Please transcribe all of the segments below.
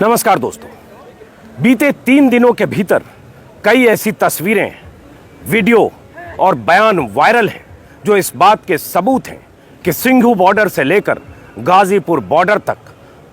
नमस्कार दोस्तों, बीते 3 दिनों के भीतर कई ऐसी तस्वीरें, वीडियो और बयान वायरल हैं जो इस बात के सबूत हैं कि सिंघू बॉर्डर से लेकर गाजीपुर बॉर्डर तक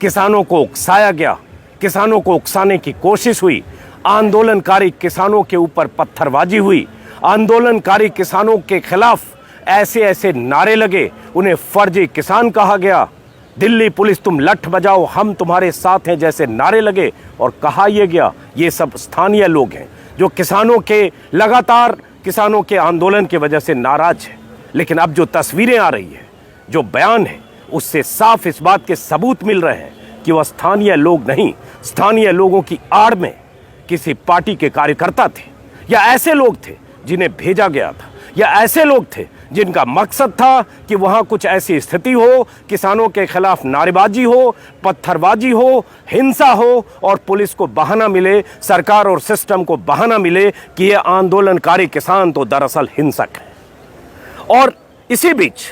किसानों को उकसाया गया, किसानों को उकसाने की कोशिश हुई, आंदोलनकारी किसानों के ऊपर पत्थरबाजी हुई, आंदोलनकारी किसानों के खिलाफ ऐसे ऐसे नारे लगे, उन्हें फर्जी किसान कहा गया, दिल्ली पुलिस तुम लठ बजाओ हम तुम्हारे साथ हैं जैसे नारे लगे और कहा यह गया। ये सब स्थानीय लोग हैं जो किसानों के लगातार किसानों के आंदोलन की वजह से नाराज हैं। लेकिन अब जो तस्वीरें आ रही है, जो बयान है, उससे साफ इस बात के सबूत मिल रहे हैं कि वह स्थानीय लोग नहीं, स्थानीय लोगों की आड़ में किसी पार्टी के कार्यकर्ता थे, या ऐसे लोग थे जिन्हें भेजा गया था, या ऐसे लोग थे जिनका मकसद था कि वहां कुछ ऐसी स्थिति हो, किसानों के खिलाफ नारेबाजी हो, पत्थरबाजी हो, हिंसा हो और पुलिस को बहाना मिले, सरकार और सिस्टम को बहाना मिले कि ये आंदोलनकारी किसान तो दरअसल हिंसक है। और इसी बीच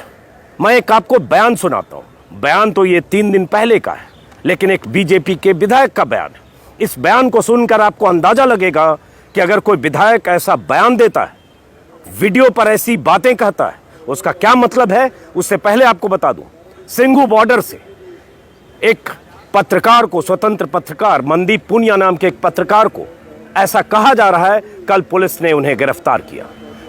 मैं एक आपको बयान सुनाता हूं। बयान तो ये 3 दिन पहले का है, लेकिन एक बीजेपी के विधायक का बयान है। इस बयान को सुनकर आपको अंदाजा लगेगा कि अगर कोई विधायक ऐसा बयान देता है, वीडियो पर ऐसी बातें कहता है, उसका क्या मतलब है। उससे पहले आपको बता दूं, सिंघू बॉर्डर से एक पत्रकार को, स्वतंत्र पत्रकार मनदीप पुनिया नाम के एक पत्रकार को, ऐसा कहा जा रहा है कल पुलिस ने उन्हें गिरफ्तार किया।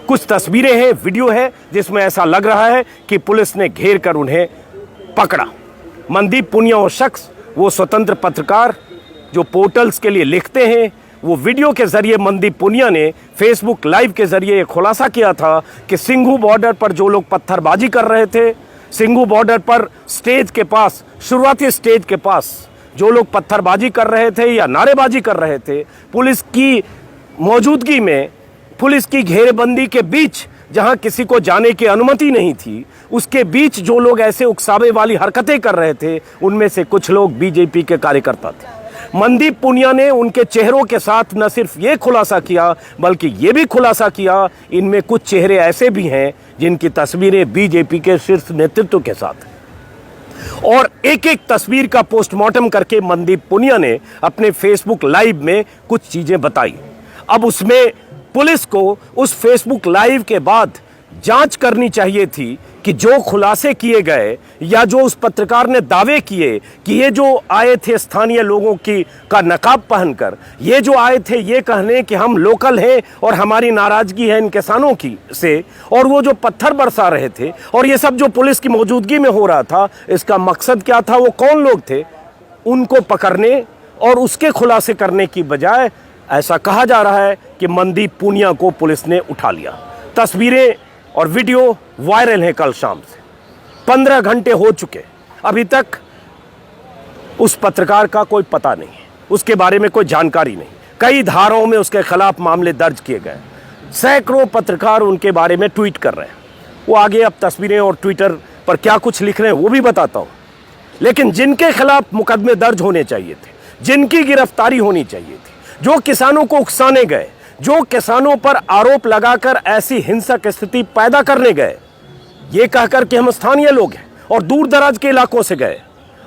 कुछ तस्वीरें हैं, वीडियो है जिसमें ऐसा लग रहा है कि पुलिस ने घेर कर उन्हें पकड़ा। मनदीप पुनिया वो शख्स, वो स्वतंत्र पत्रकार जो पोर्टल्स के लिए लिखते हैं, वो वीडियो के जरिए मनदीप पुनिया ने फेसबुक लाइव के जरिए खुलासा किया था कि सिंघू बॉर्डर पर जो लोग पत्थरबाजी कर रहे थे, सिंघू बॉर्डर पर स्टेज के पास, शुरुआती स्टेज के पास जो लोग पत्थरबाजी कर रहे थे या नारेबाजी कर रहे थे, पुलिस की मौजूदगी में, पुलिस की घेरेबंदी के बीच जहां किसी को जाने की अनुमति नहीं थी, उसके बीच जो लोग ऐसे उकसावे वाली हरकतें कर रहे थे, उनमें से कुछ लोग बीजेपी के कार्यकर्ता थे। मनदीप पुनिया ने उनके चेहरों के साथ न सिर्फ ये खुलासा किया, बल्कि ये भी खुलासा किया इनमें कुछ चेहरे ऐसे भी हैं जिनकी तस्वीरें बीजेपी के शीर्ष नेतृत्व के साथ हैं। और एक एक तस्वीर का पोस्टमार्टम करके मनदीप पुनिया ने अपने फेसबुक लाइव में कुछ चीजें बताई। अब उसमें पुलिस को उस फेसबुक लाइव के बाद जांच करनी चाहिए थी कि जो खुलासे किए गए या जो उस पत्रकार ने दावे किए कि ये जो आए थे स्थानीय लोगों की का नकाब पहनकर, ये जो आए थे ये कहने कि हम लोकल हैं और हमारी नाराजगी है इन किसानों की से, और वो जो पत्थर बरसा रहे थे और ये सब जो पुलिस की मौजूदगी में हो रहा था, इसका मकसद क्या था, वो कौन लोग थे, उनको पकड़ने और उसके खुलासे करने की बजाय ऐसा कहा जा रहा है कि मनदीप पुनिया को पुलिस ने उठा लिया। तस्वीरें और वीडियो वायरल है कल शाम से। 15 घंटे हो चुके, अभी तक उस पत्रकार का कोई पता नहीं है, उसके बारे में कोई जानकारी नहीं। कई धाराओं में उसके खिलाफ मामले दर्ज किए गए, सैकड़ों पत्रकार उनके बारे में ट्वीट कर रहे हैं। वो आगे अब तस्वीरें और ट्विटर पर क्या कुछ लिख रहे हैं वो भी बताता हूँ। लेकिन जिनके खिलाफ मुकदमे दर्ज होने चाहिए थे, जिनकी गिरफ्तारी होनी चाहिए थी, जो किसानों को उकसाने गए, जो किसानों पर आरोप लगाकर ऐसी हिंसक स्थिति पैदा करने गए, ये कहकर कि हम स्थानीय लोग हैं और दूर दराज के इलाकों से गए,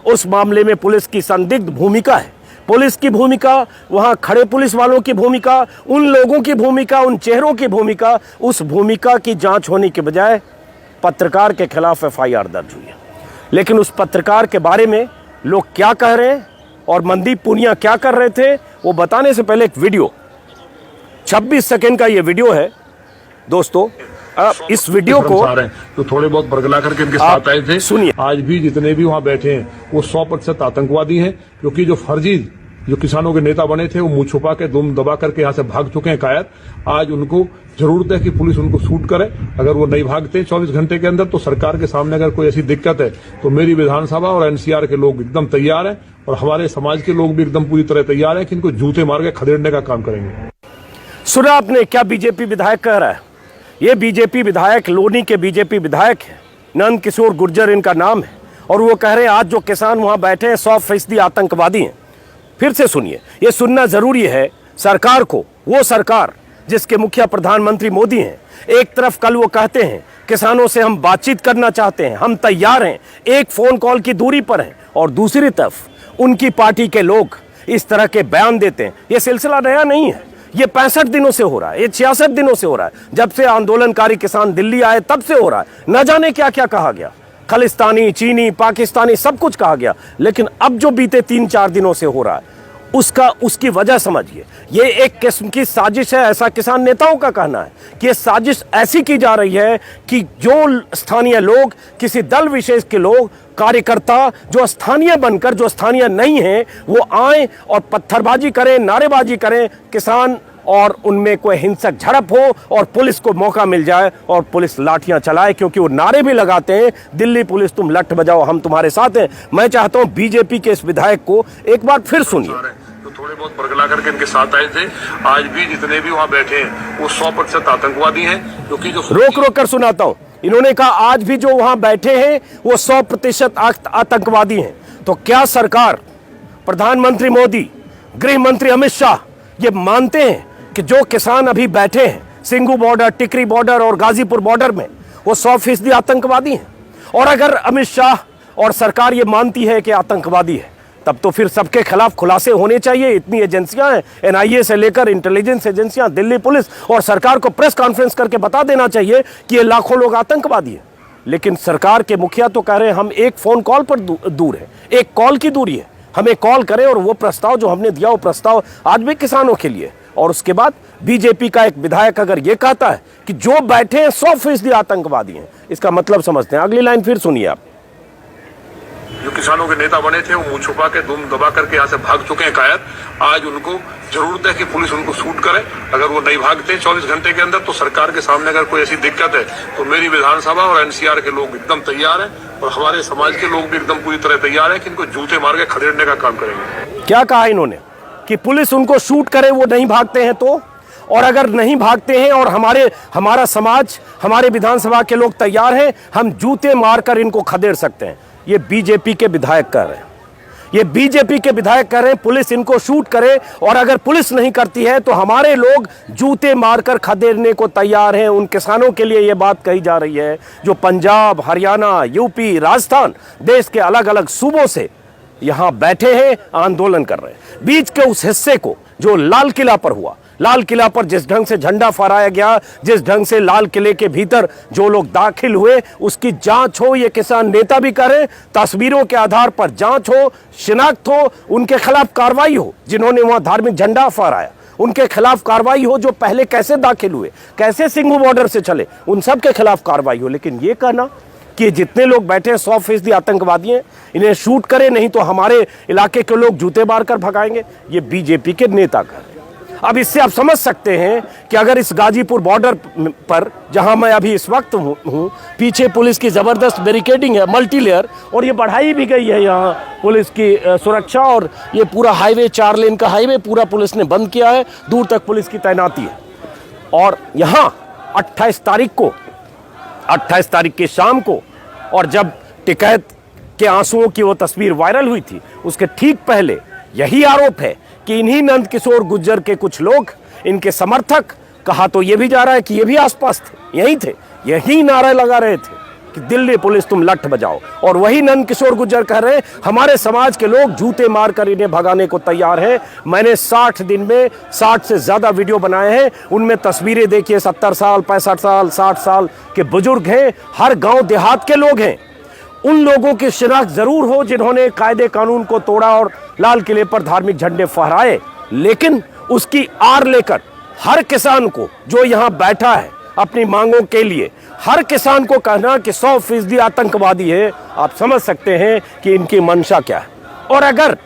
उस मामले में पुलिस की संदिग्ध भूमिका है। पुलिस की भूमिका, वहां खड़े पुलिस वालों की भूमिका, उन लोगों की भूमिका, उन चेहरों की भूमिका, उस भूमिका की जांच होने के बजाय पत्रकार के खिलाफ FIR दर्ज हुई है। लेकिन उस पत्रकार के बारे में लोग क्या कह रहे हैं और मनदीप पुनिया क्या कर रहे थे, वो बताने से पहले एक वीडियो, 26 सेकंड का ये वीडियो है दोस्तों। इस वीडियो को तो थोड़े बहुत बरगला करके इनके साथ आए थे। सुनिए। आज भी जितने भी वहाँ बैठे हैं वो 100% आतंकवादी हैं, क्योंकि जो फर्जी जो किसानों के नेता बने थे वो मुंह छुपा के दुम दबा करके यहाँ से भाग चुके हैं कायर। आज उनको जरूरत है कि पुलिस उनको शूट करे। अगर वो नहीं भागते 24 घंटे के अंदर, तो सरकार के सामने अगर कोई ऐसी दिक्कत है तो मेरी विधानसभा और NCR के लोग एकदम तैयार हैं और हमारे समाज के लोग भी एकदम पूरी तरह तैयार हैं कि इनको जूते मार के खदेड़ने का काम करेंगे। सुना आपने क्या बीजेपी विधायक कह रहा है? ये बीजेपी विधायक, लोनी के बीजेपी विधायक है, नंद किशोर गुर्जर इनका नाम है, और वो कह रहे हैं आज जो किसान वहां बैठे हैं 100% आतंकवादी हैं। फिर से सुनिए, ये सुनना जरूरी है सरकार को। वो सरकार जिसके मुखिया प्रधानमंत्री मोदी हैं, एक तरफ कल वो कहते हैं किसानों से हम बातचीत करना चाहते हैं, हम तैयार हैं, एक फोन कॉल की दूरी पर हैं, और दूसरी तरफ उनकी पार्टी के लोग इस तरह के बयान देते हैं। ये सिलसिला नया नहीं है, ये 65 दिनों से हो रहा है, ये 66 दिनों से हो रहा है। जब से आंदोलनकारी किसान दिल्ली आए तब से हो रहा है। न जाने क्या क्या कहा गया, खालिस्तानी, चीनी, पाकिस्तानी, सब कुछ कहा गया। लेकिन अब जो बीते 3-4 दिनों से हो रहा है उसकी वजह समझिए। ये एक किस्म की साजिश है, ऐसा किसान नेताओं का कहना है कि ये साजिश ऐसी की जा रही है कि जो स्थानीय लोग, किसी दल विशेष के लोग, कार्यकर्ता जो स्थानीय बनकर, जो स्थानीय नहीं हैं, वो आए और पत्थरबाजी करें, नारेबाजी करें, किसान और उनमें कोई हिंसक झड़प हो और पुलिस को मौका मिल जाए और पुलिस लाठियां चलाए, क्योंकि वो नारे भी लगाते हैं, दिल्ली पुलिस तुम लठ बजाओ, हम तुम्हारे साथ हैं। मैं चाहता हूं बीजेपी के इस विधायक को एक बार फिर सुनिए। तो थोड़े बहुत बरगला करके इनके साथ आए थे। आज भी जितने भी वहां बैठे हैं वो 100% आतंकवादी हैं, क्योंकि जो रोक कर सुनाता हूं। इन्होंने कहा आज भी जो वहां बैठे हैं वो 100% आतंकवादी हैं। तो क्या सरकार, प्रधानमंत्री मोदी, गृह मंत्री अमित शाह ये मानते हैं कि जो किसान अभी बैठे हैं सिंघू बॉर्डर, टिकरी बॉर्डर और गाजीपुर बॉर्डर में, वो 100% आतंकवादी हैं? और अगर अमित शाह और सरकार ये मानती है कि आतंकवादी है, तब तो फिर सबके खिलाफ खुलासे होने चाहिए। इतनी एजेंसियां हैं, एनआईए से लेकर इंटेलिजेंस एजेंसियां, दिल्ली पुलिस, और सरकार को प्रेस कॉन्फ्रेंस करके बता देना चाहिए कि ये लाखों लोग आतंकवादी हैं। लेकिन सरकार के मुखिया तो कह रहे हैं हम एक फोन कॉल पर दूर है, एक कॉल की दूरी है, हमें कॉल करें और वो प्रस्ताव जो हमने दिया वो प्रस्ताव आज भी किसानों के लिए। और उसके बाद बीजेपी का एक विधायक अगर ये कहता है कि जो बैठे हैं 100% आतंकवादी हैं, इसका मतलब समझते हैं। अगली लाइन फिर सुनिए आप। जो किसानों के नेता बने थे वो मुंह छुपा के दुम दबा करके यहाँ से भाग चुके हैं कायर। आज उनको जरूरत है कि पुलिस उनको शूट करे। अगर वो नहीं भागते 24 घंटे के अंदर, तो सरकार के सामने अगर कोई ऐसी दिक्कत है तो मेरी विधानसभा और एनसीआर के लोग एकदम तैयार हैं, और हमारे समाज के लोग भी एकदम पूरी तरह तैयार हैं कि इनको जूते मार के खदेड़ने का काम करेंगे। क्या कहा इन्होंने कि पुलिस उनको शूट करे, वो नहीं भागते हैं तो? और अगर नहीं भागते हैं और हमारा समाज, हमारे विधानसभा के लोग तैयार हैं, हम जूते मारकर इनको खदेड़ सकते हैं। ये बीजेपी के विधायक कह रहे हैं, ये बीजेपी के विधायक कह रहे हैं पुलिस इनको शूट करे, और अगर पुलिस नहीं करती है तो हमारे लोग जूते मारकर खदेड़ने को तैयार हैं। उन किसानों के लिए ये बात कही जा रही है जो पंजाब, हरियाणा, यूपी, राजस्थान, देश के अलग अलग सूबों से यहां बैठे हैं, आंदोलन कर रहे हैं। बीच के उस हिस्से को जो लाल किला पर हुआ, लाल किला पर जिस ढंग से झंडा फहराया गया, जिस ढंग से लाल किले के भीतर जो लोग दाखिल हुए, उसकी जांच हो, ये किसान नेता भी करें, तस्वीरों के आधार पर जांच हो, शिनाख्त हो, उनके खिलाफ कार्रवाई हो। जिन्होंने वहां धार्मिक झंडा फहराया उनके खिलाफ कार्रवाई हो, जो पहले कैसे दाखिल हुए, कैसे सिंघू बॉर्डर से चले, उन सब के खिलाफ कार्रवाई हो। लेकिन ये कहना कि जितने लोग बैठे हैं 100% आतंकवादी हैं, इन्हें शूट करें नहीं तो हमारे इलाके के लोग जूते मारकर भगाएंगे, ये बीजेपी के नेता कर रहे हैं। अब इससे आप समझ सकते हैं कि अगर इस गाजीपुर बॉर्डर पर, जहां मैं अभी इस वक्त हूं, पीछे पुलिस की जबरदस्त बैरिकेडिंग है, मल्टी लेयर, और ये बढ़ाई भी गई है यहाँ पुलिस की सुरक्षा, और ये पूरा हाईवे 4 लेन का हाईवे पूरा पुलिस ने बंद किया है, दूर तक पुलिस की तैनाती है। और यहाँ 28 तारीख की शाम को, और जब टिकैत के आंसुओं की वो तस्वीर वायरल हुई थी, उसके ठीक पहले यही आरोप है कि इन्हीं नंद किशोर गुर्जर के कुछ लोग, इनके समर्थक, कहा तो ये भी जा रहा है कि ये भी आसपास थे, यहीं थे, यही नारा लगा रहे थे कि दिल्ली पुलिस तुम लठ बजाओ। और वही नंद किशोर गुर्जर कह रहे हैं हमारे समाज के लोग जूते मारकर इन्हें भगाने को तैयार हैं। मैंने 60 दिन में 60 से ज्यादा वीडियो बनाए हैं, उनमें तस्वीरें देखिए, 70 साल, 65 साल, 60 साल के बुजुर्ग हैं, हर गांव देहात के लोग हैं। उन लोगों की शिनाख्त जरूर हो जिन्होंने कायदे कानून को तोड़ा और लाल किले पर धार्मिक झंडे फहराए, लेकिन उसकी आड़ लेकर हर किसान को जो यहां बैठा है अपनी मांगों के लिए, हर किसान को कहना कि 100% आतंकवादी है, आप समझ सकते हैं कि इनकी मंशा क्या है। और अगर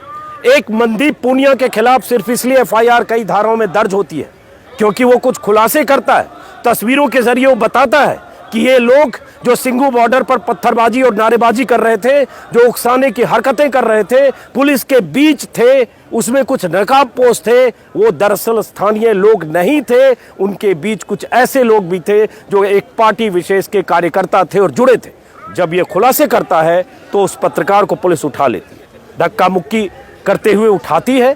एक मनदीप पूनिया के खिलाफ सिर्फ इसलिए एफआईआर कई धाराओं में दर्ज होती है क्योंकि वो कुछ खुलासे करता है, तस्वीरों के जरिए वो बताता है कि ये लोग जो सिंघू बॉर्डर पर पत्थरबाजी और नारेबाजी कर रहे थे, जो उकसाने की हरकतें कर रहे थे, पुलिस के बीच थे, उसमें कुछ नकाबपोश थे, वो दरअसल स्थानीय लोग नहीं थे, उनके बीच कुछ ऐसे लोग भी थे जो एक पार्टी विशेष के कार्यकर्ता थे और जुड़े थे। जब ये खुलासे करता है तो उस पत्रकार को पुलिस उठा लेती है, धक्का मुक्की करते हुए उठाती है,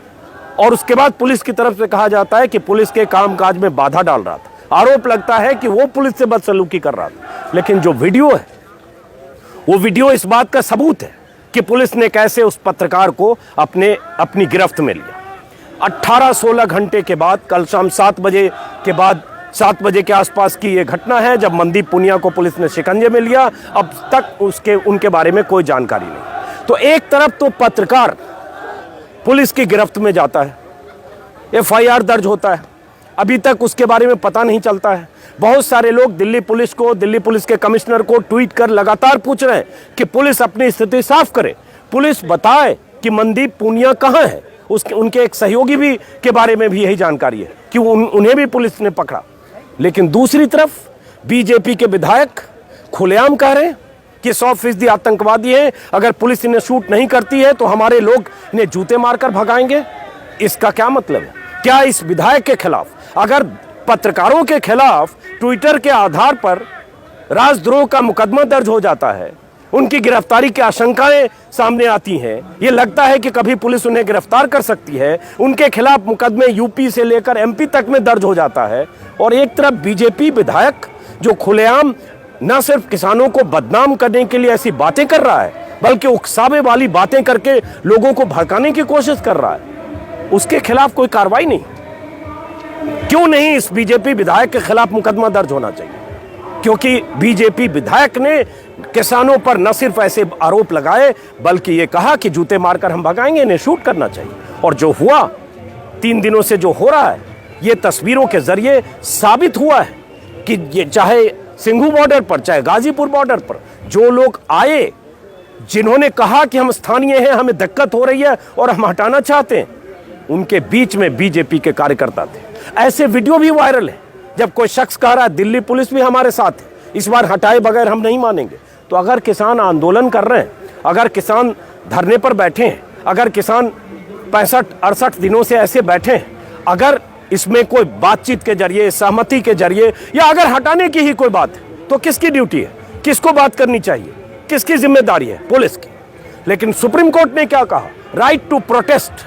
और उसके बाद पुलिस की तरफ से कहा जाता है कि पुलिस के कामकाज में बाधा डाल रहा था। आरोप लगता है कि वो पुलिस से बदसलूकी कर रहा था। लेकिन जो वीडियो है वो वीडियो इस बात का सबूत है कि पुलिस ने कैसे उस पत्रकार को अपनी गिरफ्त में लिया। 18-16 घंटे के बाद, कल शाम 7 बजे के बाद, 7 बजे के आसपास की यह घटना है जब मनदीप पुनिया को पुलिस ने शिकंजे में लिया। अब तक उनके बारे में कोई जानकारी नहीं। तो एक तरफ तो पत्रकार पुलिस की गिरफ्त में जाता है, FIR दर्ज होता है, अभी तक उसके बारे में पता नहीं चलता है। बहुत सारे लोग दिल्ली पुलिस के कमिश्नर को ट्वीट कर लगातार पूछ रहे हैं कि पुलिस अपनी स्थिति साफ करे, पुलिस बताए कि मनदीप पुनिया कहां है। उनके एक सहयोगी भी के बारे में भी यही जानकारी है कि उन्हें भी पुलिस ने पकड़ा। लेकिन दूसरी तरफ बीजेपी के विधायक खुलेआम कह रहे हैं कि 100% आतंकवादी है, अगर पुलिस इन्हें शूट नहीं करती है तो हमारे लोग इन्हें जूते मारकर भगाएंगे। इसका क्या मतलब है? क्या इस विधायक के खिलाफ, अगर पत्रकारों के खिलाफ ट्विटर के आधार पर राजद्रोह का मुकदमा दर्ज हो जाता है, उनकी गिरफ्तारी की आशंकाएं सामने आती हैं, ये लगता है कि कभी पुलिस उन्हें गिरफ्तार कर सकती है, उनके खिलाफ मुकदमे यूपी से लेकर MP तक में दर्ज हो जाता है, और एक तरफ बीजेपी विधायक जो खुलेआम न सिर्फ किसानों को बदनाम करने के लिए ऐसी बातें कर रहा है, बल्कि उकसावे वाली बातें करके लोगों को भड़काने की कोशिश कर रहा है, उसके खिलाफ कोई कार्रवाई नहीं। क्यों नहीं इस बीजेपी विधायक के खिलाफ मुकदमा दर्ज होना चाहिए? क्योंकि बीजेपी विधायक ने किसानों पर न सिर्फ ऐसे आरोप लगाए, बल्कि ये कहा कि जूते मारकर हम भगाएंगे, इन्हें शूट करना चाहिए। और जो हुआ 3 दिनों से जो हो रहा है, ये तस्वीरों के जरिए साबित हुआ है कि ये चाहे सिंघू बॉर्डर पर, चाहे गाजीपुर बॉर्डर पर जो लोग आए, जिन्होंने कहा कि हम स्थानीय हैं, हमें दिक्कत हो रही है और हम हटाना चाहते हैं, उनके बीच में बीजेपी के कार्यकर्ता थे। ऐसे वीडियो भी वायरल है जब कोई शख्स कह रहा है दिल्ली पुलिस भी हमारे साथ है, इस बार हटाए बगैर हम नहीं मानेंगे। तो अगर किसान आंदोलन कर रहे हैं, अगर किसान धरने पर बैठे हैं, अगर किसान 65-68 दिनों से ऐसे बैठे हैं, अगर इसमें कोई बातचीत के जरिए, सहमति के जरिए, या अगर हटाने की ही कोई बात है, तो किसकी ड्यूटी है? किसको बात करनी चाहिए? किसकी जिम्मेदारी है? पुलिस की। लेकिन सुप्रीम कोर्ट ने क्या कहा? राइट टू प्रोटेस्ट,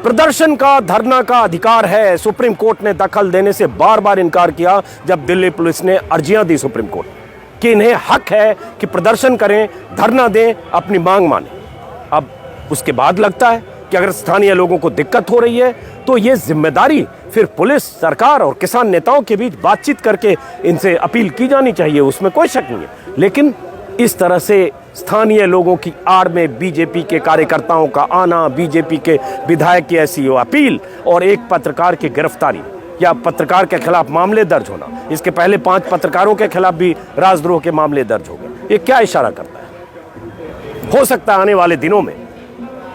प्रदर्शन का, धरना का अधिकार है। सुप्रीम कोर्ट ने दखल देने से बार बार इनकार किया जब दिल्ली पुलिस ने अर्जियां दी सुप्रीम कोर्ट कि इन्हें हक है कि प्रदर्शन करें, धरना दें, अपनी मांग माने। अब उसके बाद लगता है कि अगर स्थानीय लोगों को दिक्कत हो रही है तो ये जिम्मेदारी फिर पुलिस, सरकार और किसान नेताओं के बीच बातचीत करके इनसे अपील की जानी चाहिए, उसमें कोई शक नहीं है। लेकिन इस तरह से स्थानीय लोगों की आड़ में बीजेपी के कार्यकर्ताओं का आना, बीजेपी के विधायक की ऐसी अपील और एक पत्रकार की गिरफ्तारी या पत्रकार के खिलाफ मामले दर्ज होना, इसके पहले 5 पत्रकारों के खिलाफ भी राजद्रोह के मामले दर्ज हो गए, ये क्या इशारा करता है? हो सकता है आने वाले दिनों में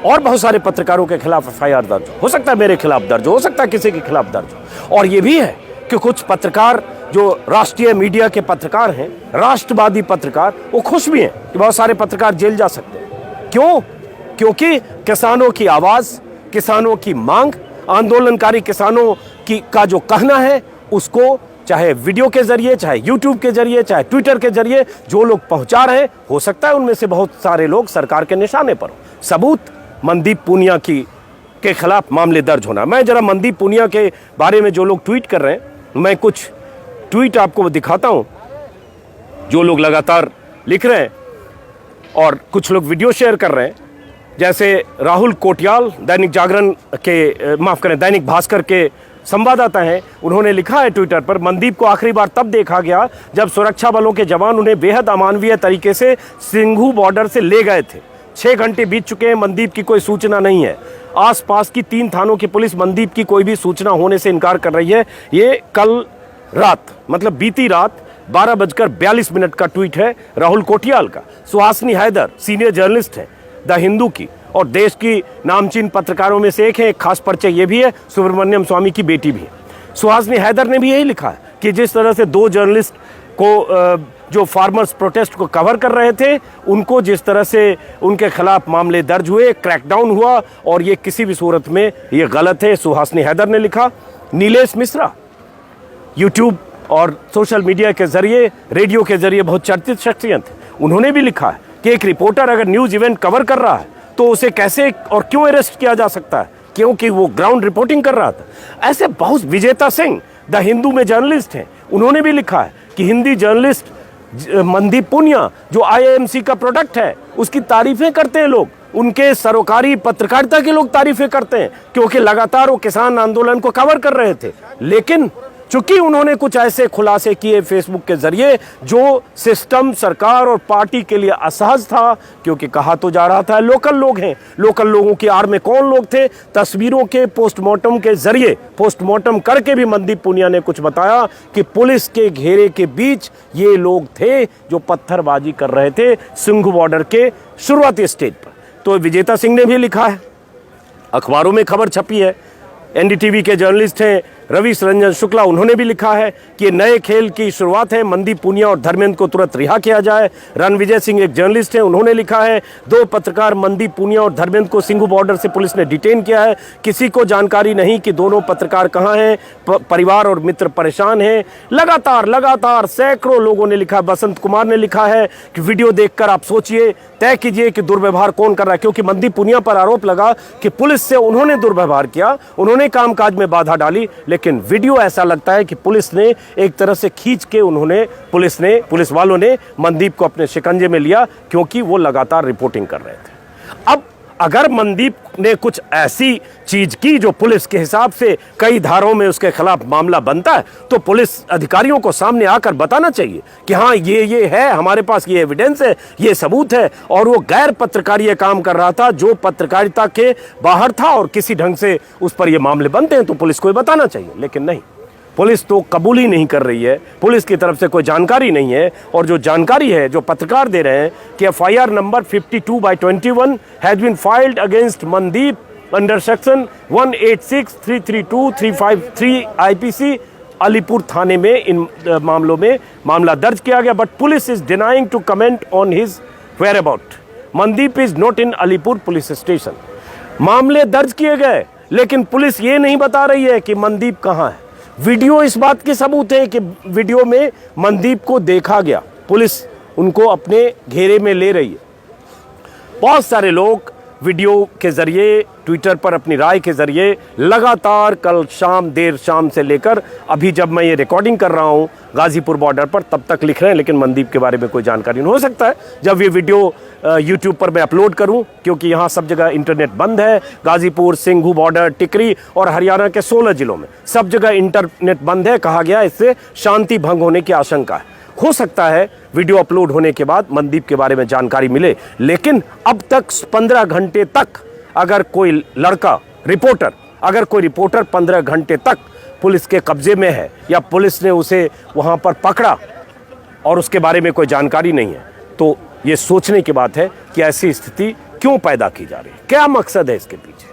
और बहुत सारे पत्रकारों के खिलाफ FIR दर्ज हो सकता है, मेरे खिलाफ दर्ज हो सकता है, किसी के खिलाफ दर्ज हो। और ये भी है कि कुछ पत्रकार जो राष्ट्रीय मीडिया के पत्रकार हैं, राष्ट्रवादी पत्रकार, वो खुश भी हैं कि बहुत सारे पत्रकार जेल जा सकते हैं। क्यों? क्योंकि किसानों की आवाज, किसानों की मांग, आंदोलनकारी किसानों का जो कहना है, उसको चाहे वीडियो के जरिए, चाहे YouTube के जरिए, चाहे ट्विटर के जरिए जो लोग पहुंचा रहे हैं, हो सकता है उनमें से बहुत सारे लोग सरकार के निशाने पर हो। सबूत मनदीप पुनिया के खिलाफ मामले दर्ज होना। मैं जरा मनदीप पुनिया के बारे में जो लोग ट्वीट कर रहे हैं, मैं कुछ ट्वीट आपको दिखाता हूं, जो लोग लगातार लिख रहे हैं और कुछ लोग वीडियो शेयर कर रहे हैं। जैसे राहुल कोटियाल, दैनिक जागरण के, माफ करें, दैनिक भास्कर के संवाददाता हैं, उन्होंने लिखा है ट्विटर पर, मनदीप को आखिरी बार तब देखा गया जब सुरक्षा बलों के जवान उन्हें बेहद अमानवीय तरीके से सिंघू बॉर्डर से ले गए थे। 6 घंटे बीत चुके हैं, मनदीप की कोई सूचना नहीं है। आसपास की 3 थानों की पुलिस मनदीप की कोई भी सूचना होने से इनकार कर रही है। ये कल रात, मतलब बीती रात 12:42 का ट्वीट है राहुल कोटियाल का। सुहासिनी हैदर सीनियर जर्नलिस्ट है द हिंदू की और देश की नामचीन पत्रकारों में से एक है। एक खास परिचय ये भी है, सुब्रमण्यम स्वामी की बेटी भी है। सुहासिनी हैदर ने भी यही लिखा है कि जिस तरह से 2 जर्नलिस्ट को जो फार्मर्स प्रोटेस्ट को कवर कर रहे थे, उनको जिस तरह से उनके खिलाफ मामले दर्ज हुए, क्रैकडाउन हुआ, और ये किसी भी सूरत में ये गलत है, सुहासिनी हैदर ने लिखा। नीलेश मिश्रा यूट्यूब और सोशल मीडिया के जरिए, रेडियो के जरिए बहुत चर्चित शख्सियत है, उन्होंने भी लिखा है कि एक रिपोर्टर अगर न्यूज इवेंट कवर कर रहा है तो उसे कैसे और क्यों अरेस्ट किया जा सकता है, क्योंकि वो ग्राउंड रिपोर्टिंग कर रहा था। ऐसे बहुत, विजेता सिंह द हिंदू में जर्नलिस्ट हैं, उन्होंने भी लिखा है कि हिंदी जर्नलिस्ट मनदीप पुनिया जो IIMC का प्रोडक्ट है, उसकी तारीफें करते हैं लोग, उनके सरोकारी पत्रकारिता के लोग तारीफें करते हैं, क्योंकि लगातार वो किसान आंदोलन को कवर कर रहे थे। लेकिन चूंकि उन्होंने कुछ ऐसे खुलासे किए फेसबुक के जरिए जो सिस्टम, सरकार और पार्टी के लिए असहज था, क्योंकि कहा तो जा रहा था लोकल लोग हैं, लोकल लोगों की आड़ में कौन लोग थे। तस्वीरों के पोस्टमार्टम के जरिए, पोस्टमार्टम करके भी मनदीप पुनिया ने कुछ बताया कि पुलिस के घेरे के बीच ये लोग थे जो पत्थरबाजी कर रहे थे सिंघू बॉर्डर के शुरुआती स्टेज पर। तो विजेता सिंह ने भी लिखा है, अखबारों में खबर छपी है, एनडीटीवी के जर्नलिस्ट हैं रवि रंजन शुक्ला, उन्होंने भी लिखा है कि ये नए खेल की शुरुआत है, मनदीप पुनिया और धर्मेंद्र को तुरंत रिहा किया जाए। रणविजय सिंह एक जर्नलिस्ट हैं, उन्होंने लिखा है 2 पत्रकार मनदीप पुनिया और धर्मेंद्र को सिंघू बॉर्डर से पुलिस ने डिटेन किया है, किसी को जानकारी नहीं कि दोनों पत्रकार कहां हैं, परिवार और मित्र परेशान हैं। लगातार सैकड़ों लोगों ने लिखा। बसंत कुमार ने लिखा है कि वीडियो देखकर आप सोचिए, तय कीजिए कि दुर्व्यवहार कौन कर रहा है, क्योंकि मनदीप पुनिया पर आरोप लगा कि पुलिस से उन्होंने दुर्व्यवहार किया, उन्होंने कामकाज में बाधा डाली। लेकिन वीडियो ऐसा लगता है कि पुलिस ने एक तरह से खींच के पुलिस वालों ने मनदीप को अपने शिकंजे में लिया, क्योंकि वो लगातार रिपोर्टिंग कर रहे थे। अब अगर मनदीप ने कुछ ऐसी चीज की जो पुलिस के हिसाब से कई धाराओं में उसके खिलाफ मामला बनता है, तो पुलिस अधिकारियों को सामने आकर बताना चाहिए कि हाँ ये है, हमारे पास ये एविडेंस है, ये सबूत है, और वो गैर पत्रकारीय काम कर रहा था जो पत्रकारिता के बाहर था और किसी ढंग से उस पर ये मामले बनते हैं तो पुलिस को बताना चाहिए। लेकिन नहीं, पुलिस तो कबूल ही नहीं कर रही है, पुलिस की तरफ से कोई जानकारी नहीं है। और जो जानकारी है, जो पत्रकार दे रहे हैं कि FIR number 52/21 has been filed against Mandeep under section 186, 332, 353 IPC, Alipur थाने में इन मामलों में मामला दर्ज किया गया। But police is denying to comment on his whereabout. Mandeep is not in Alipur police station. मामले दर्ज किए गए, लेकिन पुलिस ये नहीं बता रही है कि मनदीप कहाँ है। वीडियो इस बात के सबूत है कि वीडियो में मनदीप को देखा गया, पुलिस उनको अपने घेरे में ले रही है। बहुत सारे लोग वीडियो के जरिए, ट्विटर पर अपनी राय के जरिए लगातार कल शाम, देर शाम से लेकर अभी जब मैं ये रिकॉर्डिंग कर रहा हूँ गाजीपुर बॉर्डर पर, तब तक लिख रहे हैं, लेकिन मनदीप के बारे में कोई जानकारी नहीं। हो सकता है जब ये वीडियो यूट्यूब पर मैं अपलोड करूं, क्योंकि यहाँ सब जगह इंटरनेट बंद है, गाजीपुर, सिंघू बॉर्डर, टिकरी और हरियाणा के 16 जिलों में सब जगह इंटरनेट बंद है, कहा गया इससे शांति भंग होने की आशंका है। हो सकता है वीडियो अपलोड होने के बाद मनदीप के बारे में जानकारी मिले, लेकिन अब तक 15 घंटे तक अगर कोई रिपोर्टर 15 घंटे तक पुलिस के कब्जे में है या पुलिस ने उसे वहां पर पकड़ा और उसके बारे में कोई जानकारी नहीं है, तो ये सोचने की बात है कि ऐसी स्थिति क्यों पैदा की जा रही है, क्या मकसद है इसके पीछे।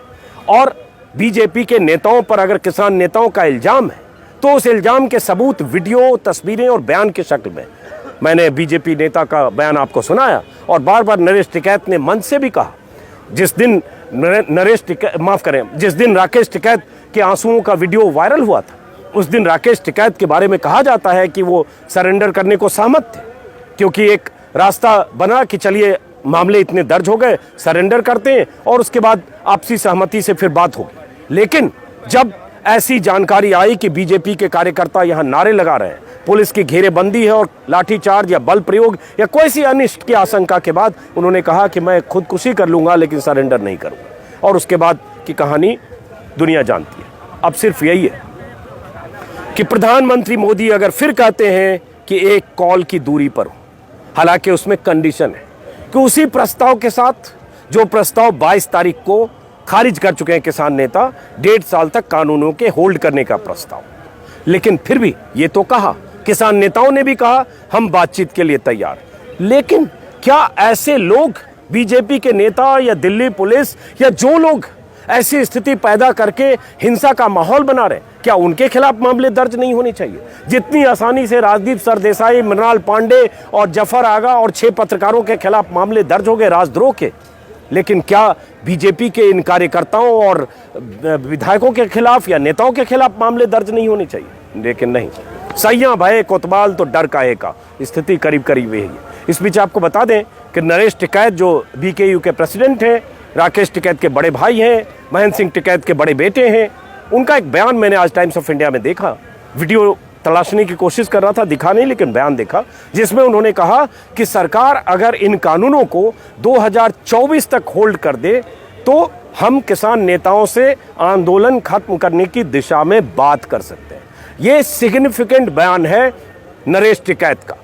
और बीजेपी के नेताओं पर अगर किसान नेताओं का इल्जाम है, तो उस इल्जाम के सबूत वीडियो, तस्वीरें और बयान की शक्ल में। मैंने बीजेपी नेता का बयान आपको सुनाया, और बार बार नरेश टिकैत ने मंच से भी कहा, जिस दिन राकेश टिकैत के आंसुओं का वीडियो वायरल हुआ था, उस दिन राकेश टिकैत के बारे में कहा जाता है कि वो सरेंडर करने को सहमत थे, क्योंकि एक रास्ता बना कि चलिए मामले इतने दर्ज हो गए, सरेंडर करते हैं और उसके बाद आपसी सहमति से फिर बात होगी। लेकिन जब ऐसी जानकारी आई कि बीजेपी के कार्यकर्ता यहां नारे लगा रहे हैं, पुलिस की घेरेबंदी है और लाठीचार्ज या बल प्रयोग या कोई सी अनिष्ट की आशंका के बाद उन्होंने कहा कि मैं खुदकुशी कर लूंगा लेकिन सरेंडर नहीं करूंगा। और उसके बाद की कहानी दुनिया जानती है। अब सिर्फ यही है कि प्रधानमंत्री मोदी अगर फिर कहते हैं कि एक कॉल की दूरी पर हो, हालांकि उसमें कंडीशन है कि उसी प्रस्ताव के साथ जो प्रस्ताव 22 तारीख को खारिज कर चुके हैं किसान नेता, 1.5 साल तक कानूनों के होल्ड करने का प्रस्ताव। लेकिन फिर भी ये तो कहा, किसान नेताओं ने भी कहा हम बातचीत के लिए तैयार। लेकिन क्या ऐसे लोग, बीजेपी के नेता या दिल्ली पुलिस या जो लोग ऐसी स्थिति पैदा करके हिंसा का माहौल बना रहे, क्या उनके खिलाफ मामले दर्ज नहीं होने चाहिए? जितनी आसानी से राजदीप सरदेसाई, मृणाल पांडे और जफर आगा और 6 पत्रकारों के खिलाफ मामले दर्ज हो गए राजद्रोह के, लेकिन क्या बीजेपी के इन कार्यकर्ताओं और विधायकों के खिलाफ या नेताओं के खिलाफ मामले दर्ज नहीं होने चाहिए? लेकिन नहीं, सैयां भय कोतवाल तो डर काहे का, स्थिति करीब करीब यही है। इस बीच आपको बता दें कि नरेश टिकैत जो बीकेयू के प्रेसिडेंट हैं, राकेश टिकैत के बड़े भाई हैं, महेंद्र सिंह टिकैत के बड़े बेटे हैं, उनका एक बयान मैंने आज टाइम्स ऑफ इंडिया में देखा। वीडियो तलाशने की कोशिश कर रहा था, दिखा नहीं, लेकिन बयान देखा जिसमें उन्होंने कहा कि सरकार अगर इन कानूनों को 2024 तक होल्ड कर दे तो हम किसान नेताओं से आंदोलन खत्म करने की दिशा में बात कर सकते हैं। यह सिग्निफिकेंट बयान है नरेश टिकैत का।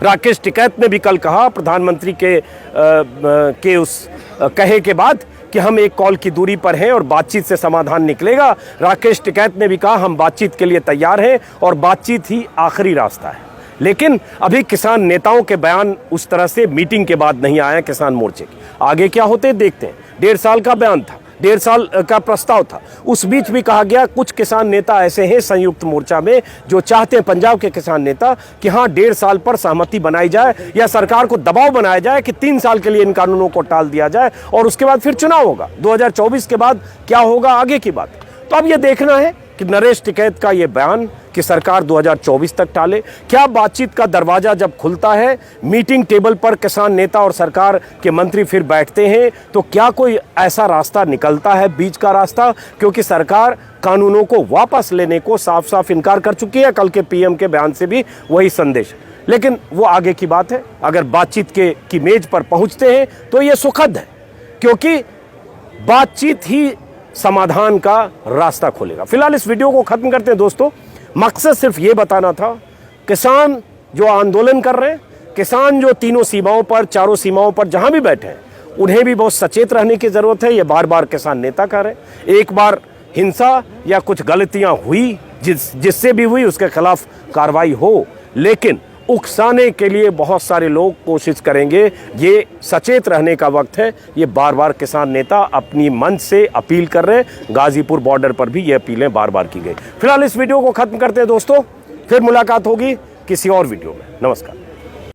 राकेश टिकैत ने भी कल कहा प्रधानमंत्री के उस कहे के बाद कि हम एक कॉल की दूरी पर हैं और बातचीत से समाधान निकलेगा। राकेश टिकैत ने भी कहा हम बातचीत के लिए तैयार हैं और बातचीत ही आखिरी रास्ता है। लेकिन अभी किसान नेताओं के बयान उस तरह से मीटिंग के बाद नहीं आए किसान मोर्चे के। आगे क्या होते देखते हैं। 1.5 साल का बयान था, 1.5 साल का प्रस्ताव था। उस बीच भी कहा गया कुछ किसान नेता ऐसे हैं संयुक्त मोर्चा में जो चाहते हैं, पंजाब के किसान नेता, कि हाँ 1.5 साल पर सहमति बनाई जाए या सरकार को दबाव बनाया जाए कि 3 साल के लिए इन कानूनों को टाल दिया जाए और उसके बाद फिर चुनाव होगा। 2024 के बाद क्या होगा आगे की बात। तो अब यह देखना है कि नरेश टिकैत का यह बयान कि सरकार 2024 तक टाले, क्या बातचीत का दरवाजा जब खुलता है, मीटिंग टेबल पर किसान नेता और सरकार के मंत्री फिर बैठते हैं, तो क्या कोई ऐसा रास्ता निकलता है, बीच का रास्ता? क्योंकि सरकार कानूनों को वापस लेने को साफ साफ इनकार कर चुकी है। कल के पीएम के बयान से भी वही संदेश, लेकिन वो आगे की बात है। अगर बातचीत की मेज पर पहुंचते हैं तो ये सुखद है, क्योंकि बातचीत ही समाधान का रास्ता खोलेगा। फिलहाल इस वीडियो को खत्म करते हैं दोस्तों। मकसद सिर्फ ये बताना था, किसान जो आंदोलन कर रहे हैं, किसान जो तीनों सीमाओं पर, चारों सीमाओं पर जहां भी बैठे हैं, उन्हें भी बहुत सचेत रहने की जरूरत है। ये बार बार किसान नेता कह रहे हैं। एक बार हिंसा या कुछ गलतियां हुई, जिससे भी हुई उसके खिलाफ कार्रवाई हो, लेकिन उकसाने के लिए बहुत सारे लोग कोशिश करेंगे। ये सचेत रहने का वक्त है। ये बार बार किसान नेता अपनी मंच से अपील कर रहे हैं। गाजीपुर बॉर्डर पर भी ये अपीलें बार बार की गई। फिलहाल इस वीडियो को खत्म करते हैं दोस्तों, फिर मुलाकात होगी किसी और वीडियो में। नमस्कार।